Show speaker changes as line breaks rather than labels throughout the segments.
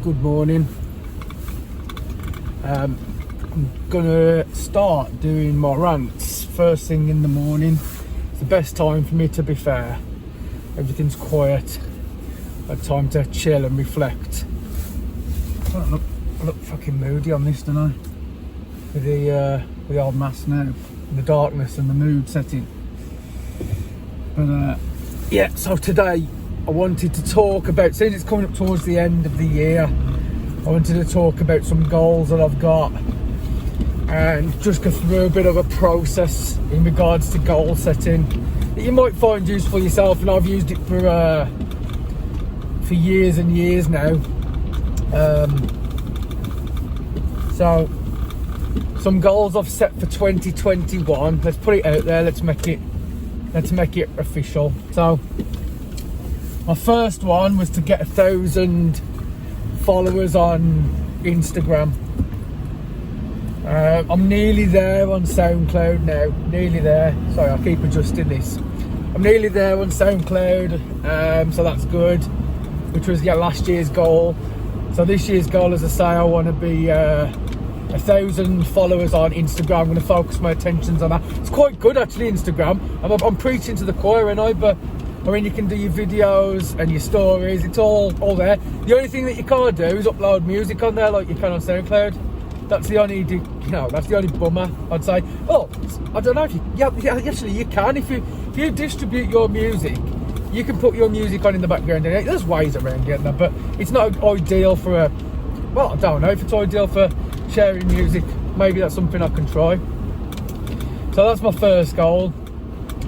Good morning. I'm gonna start doing my rants first thing in the morning. It's the best time for me, to be fair. Everything's quiet. I have time to chill and reflect. I look fucking moody on this, don't I? With the old mask now, and the darkness and the mood setting. But yeah, so today I wanted to talk about, since it's coming up towards the end of the year, I wanted to talk about some goals that I've got and just go through a bit of a process in regards to goal setting that you might find useful yourself, and I've used it for years and years now. So some goals I've set for 2021. Let's put it out there. Let's make it official. So my first one was to get 1,000 followers on Instagram. I'm nearly there on SoundCloud now. Nearly there. Sorry, I keep adjusting this. I'm nearly there on SoundCloud, so that's good. Which was last year's goal. So this year's goal, as I say, I want to be 1,000 followers on Instagram. I'm going to focus my attentions on that. It's quite good actually, Instagram. I'm preaching to the choir, and I mean, you can do your videos and your stories. It's all there. The only thing that you can't do is upload music on there like you can on SoundCloud. That's the only, that's the only bummer, I'd say. Oh, I don't know if actually you can. If you distribute your music, you can put your music on in the background. And there's ways around getting that, but it's not ideal for I don't know if it's ideal for sharing music. Maybe that's something I can try. So that's my first goal.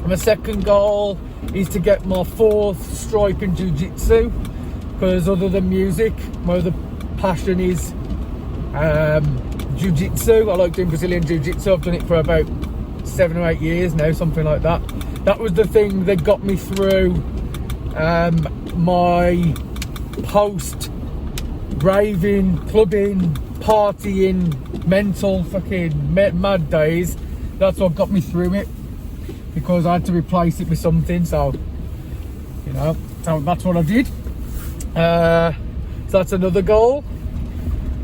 My second goal is to get my 4th stripe in jiu-jitsu, because other than music, my other passion is jiu-jitsu. I like doing Brazilian jiu-jitsu. I've done it for about 7 or 8 years now, something like that. That was the thing that got me through my post raving, clubbing, partying, mental fucking mad days. That's what got me through it, because I had to replace it with something. So so that's what I did. So that's another goal.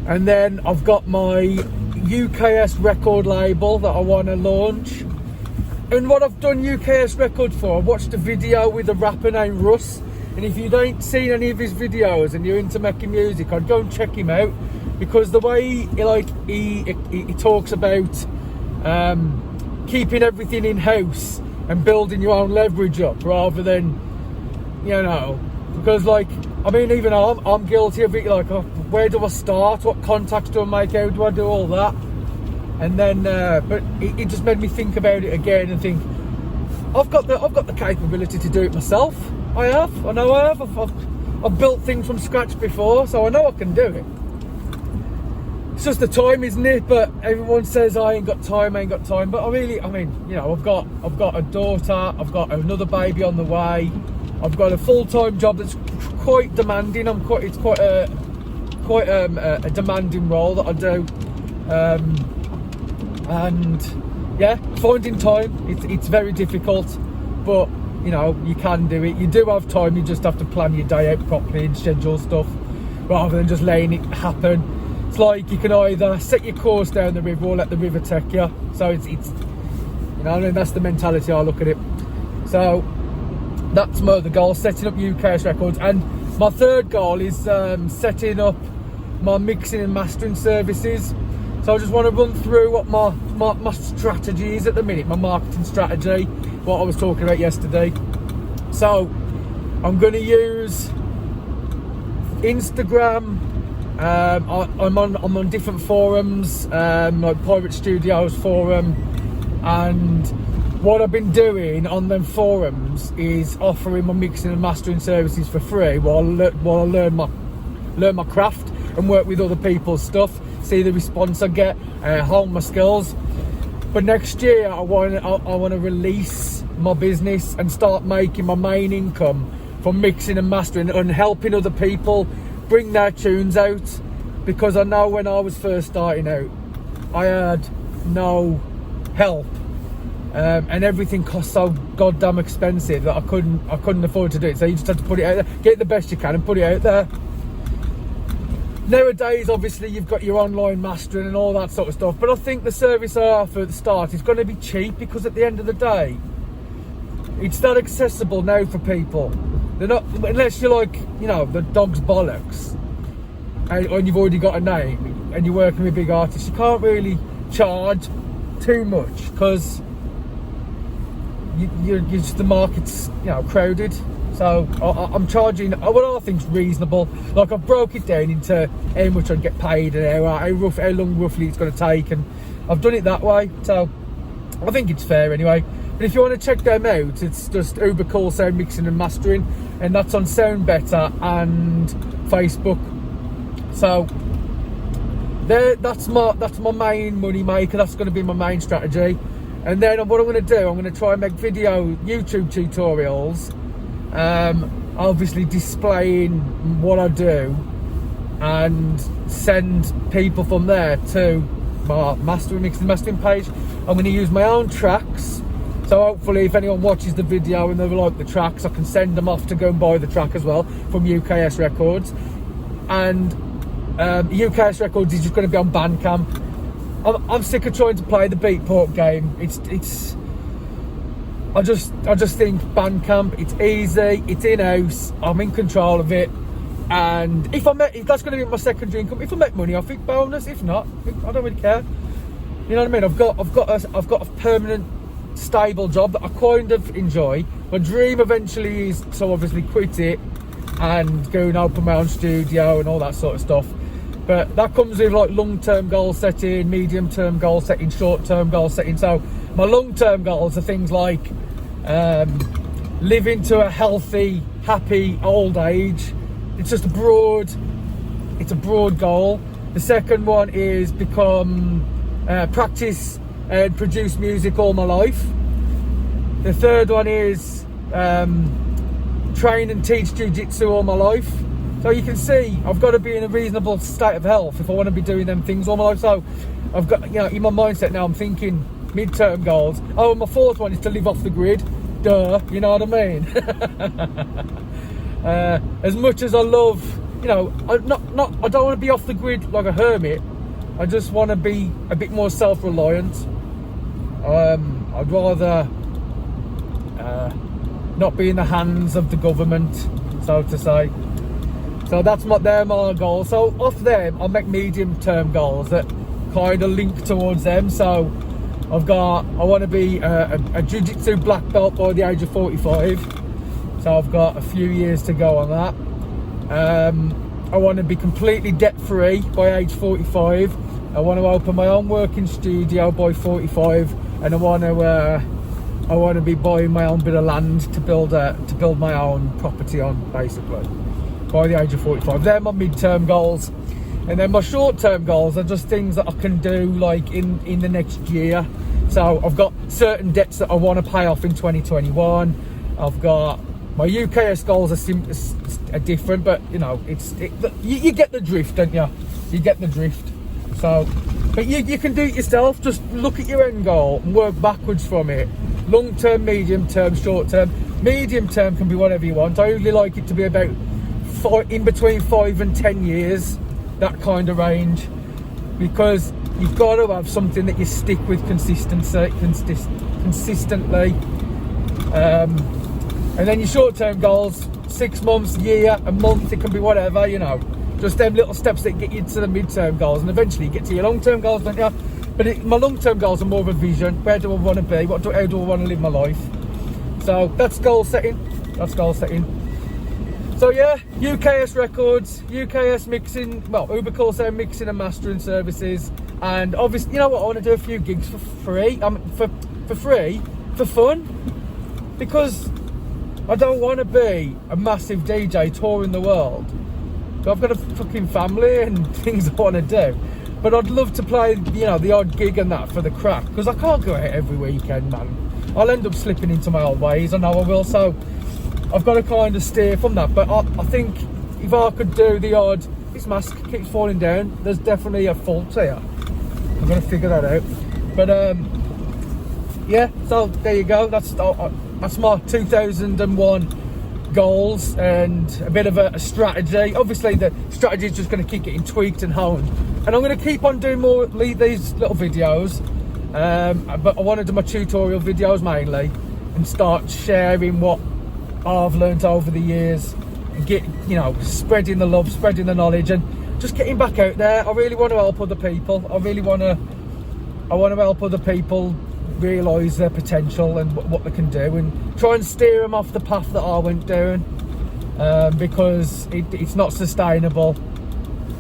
And then I've got my UKS record label that I want to launch. And what I've done UKS record for, I watched a video with a rapper named Russ. And if you don't see any of his videos and you're into making music, I'd go and check him out, because the way he talks about keeping everything in house and building your own leverage up, rather than because even I'm guilty of it. Where do I start? What contacts do I make? How do I do all that? And then but it just made me think about it again and think, I've got the capability to do it myself. I know I have. I've built things from scratch before, so I know I can do it. It's just the time, isn't it? But everyone says I ain't got time. But I've got a daughter. I've got another baby on the way. I've got a full-time job that's quite demanding. It's quite a demanding role that I do. And yeah, finding time, it's very difficult, but you can do it. You do have time. You just have to plan your day out properly and schedule stuff, rather than just letting it happen. It's like you can either set your course down the river or let the river take you. So it's that's the mentality I look at it. So that's my other goal, setting up UKS records. And my third goal is setting up my mixing and mastering services. So I just want to run through what my strategy is at the minute, my marketing strategy, what I was talking about yesterday. So I'm going to use Instagram. I'm on different forums, like Pirate Studios forum, and what I've been doing on them forums is offering my mixing and mastering services for free while I learn my craft and work with other people's stuff, see the response I get, hone my skills. But next year I want to release my business and start making my main income from mixing and mastering and helping other people bring their tunes out, because I know when I was first starting out I had no help, and everything cost so goddamn expensive that I couldn't afford to do it. So you just have to put it out there, get the best you can and put it out there. nowadays, obviously, you've got your online mastering and all that sort of stuff. But I think the service I offer at the start is going to be cheap, because at the end of the day, it's not accessible now for people. They're not, unless you're like, you know, the dog's bollocks, and you've already got a name and you're working with big artists. You can't really charge too much, because you're just, the market's, you know, crowded. So I'm charging what I think's reasonable. Like, I've broke it down into how much I'd get paid an hour, how long roughly it's going to take, and I've done it that way. So I think it's fair anyway. But if you want to check them out, it's just Uber Call Sound Mixing and Mastering, and that's on Sound Better and Facebook. So that's my main money maker. That's going to be my main strategy. And then what I'm going to do, I'm going to try and make YouTube tutorials, obviously displaying what I do, and send people from there to my mixing mastering page. I'm going to use my own tracks, so hopefully if anyone watches the video and they like the tracks, I can send them off to go and buy the track as well from UKS Records. And UKS Records is just going to be on Bandcamp. I'm sick of trying to play the Beatport game. I just think Bandcamp, it's easy, it's in-house, I'm in control of it, and if that's going to be my secondary income. If I make money off it, bonus. If not, I don't really care. You know what I mean? I've got a permanent, stable job that I kind of enjoy. My dream eventually is to obviously quit it and go and open my own studio and all that sort of stuff. But that comes with like long-term goal setting, medium-term goal setting, short-term goal setting. So my long-term goals are things like live into a healthy, happy old age. It's just a broad goal. The second one is practice and produce music all my life. The third one is train and teach jiu-jitsu all my life. So you can see I've got to be in a reasonable state of health if I want to be doing them things all my life. So I've got, you know, in my mindset now, I'm thinking mid-term goals. Oh, and my fourth one is to live off the grid. Duh, you know what I mean? As much as I love, you know, I don't want to be off the grid like a hermit. I just want to be a bit more self-reliant. I'd rather not be in the hands of the government, so to say. So they're my goals. So off them, I'll make medium-term goals that kind of link towards them. So I want to be a jiu-jitsu black belt by the age of 45. So I've got a few years to go on that. I want to be completely debt-free by age 45. I want to open my own working studio by 45, and I want to be buying my own bit of land to build my own property on, basically, by the age of 45. They're my mid-term goals. And then my short-term goals are just things that I can do like in the next year. So I've got certain debts that I want to pay off in 2021. I've got my UKS goals are different, but you know, you get the drift, don't you? You get the drift. So, but you can do it yourself. Just look at your end goal and work backwards from it. Long-term, medium-term, short-term. Medium-term can be whatever you want. I usually like it to be about in between 5 and 10 years, that kind of range, because you've got to have something that you stick with consistently. And then your short-term goals, 6 months, year, a month, it can be whatever, you know, just them little steps that get you to the mid-term goals, and eventually you get to your long-term goals, don't you? But my long-term goals are more of a vision. Where do I want to be? How do I want to live my life? So that's goal setting. So yeah, UKS Records, UKS Mixing, Uber Call Sound Mixing and Mastering Services, and obviously, you know what, I want to do a few gigs for free, for fun, because I don't want to be a massive DJ touring the world. So I've got a fucking family and things I want to do, but I'd love to play, you know, the odd gig and that for the crack, because I can't go out every weekend, man. I'll end up slipping into my old ways, I know I will, so I've got to kind of steer from that. But I think if I could do the odd, this mask keeps falling down, there's definitely a fault here. I'm going to figure that out. But yeah, so there you go. That's my 2001 goals and a bit of a strategy. Obviously the strategy is just going to keep getting tweaked and honed, and I'm going to keep on doing more these little videos, but I want to do my tutorial videos mainly and start sharing what I've learned over the years and get, you know, spreading the love, spreading the knowledge, and just getting back out there. I really want to help other people. I want to help other people realise their potential and what they can do, and try and steer them off the path that I went down, because it's not sustainable.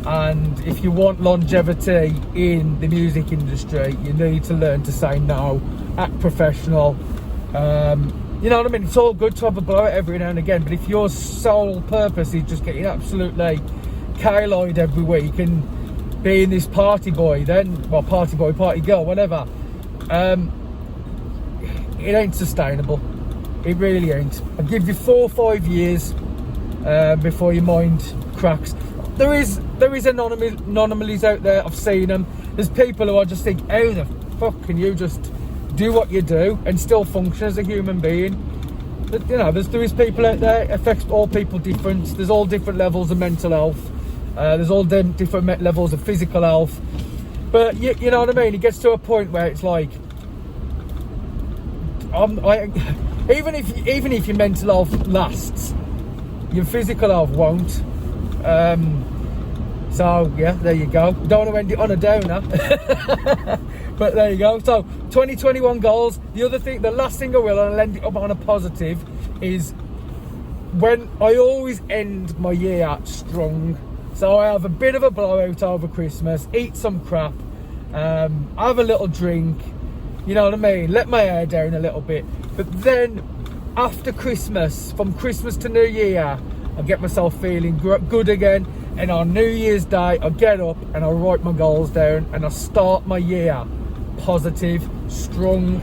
And if you want longevity in the music industry, you need to learn to say no, act professional. You know what I mean? It's all good to have a blowout every now and again, but if your sole purpose is just getting absolutely K-Lloyd every week and being this party boy, then, well, party boy, party girl, whatever, it ain't sustainable. It really ain't. I'll give you 4 or 5 years before your mind cracks. There is anomalies out there. I've seen them. There's people who I just think, how the fuck can you just do what you do and still function as a human being? But, you know, there is people out there. It affects all people different. There's all different levels of mental health. There's all different levels of physical health. But you know what I mean? It gets to a point where it's like, even if your mental health lasts, your physical health won't. So yeah, there you go. Don't want to end it on a downer. But there you go. So 2021 goals. The last thing I will, and I'll end it up on a positive, is when I always end my year strong. So I have a bit of a blowout over Christmas, eat some crap, have a little drink, you know what I mean, let my hair down a little bit. But then after Christmas, from Christmas to New Year, I get myself feeling good again, and on New Year's Day I get up and I write my goals down and I start my year positive, strong,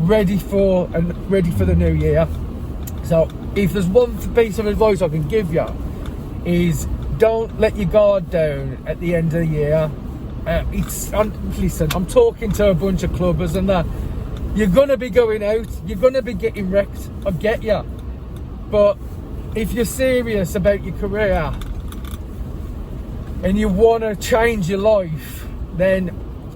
ready for the new year. So if there's one piece of advice I can give you, is don't let your guard down at the end of the year. Listen, I'm talking to a bunch of clubbers and that. You're gonna be going out, you're gonna be getting wrecked, I get you. But if you're serious about your career and you want to change your life, then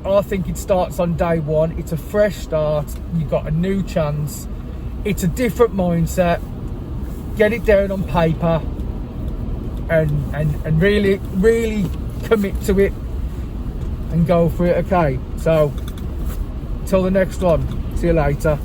I think it starts on day one. It's a fresh start, you've got a new chance, it's a different mindset. Get it down on paper and really commit to it and go for it. Okay, so till the next one, see you later.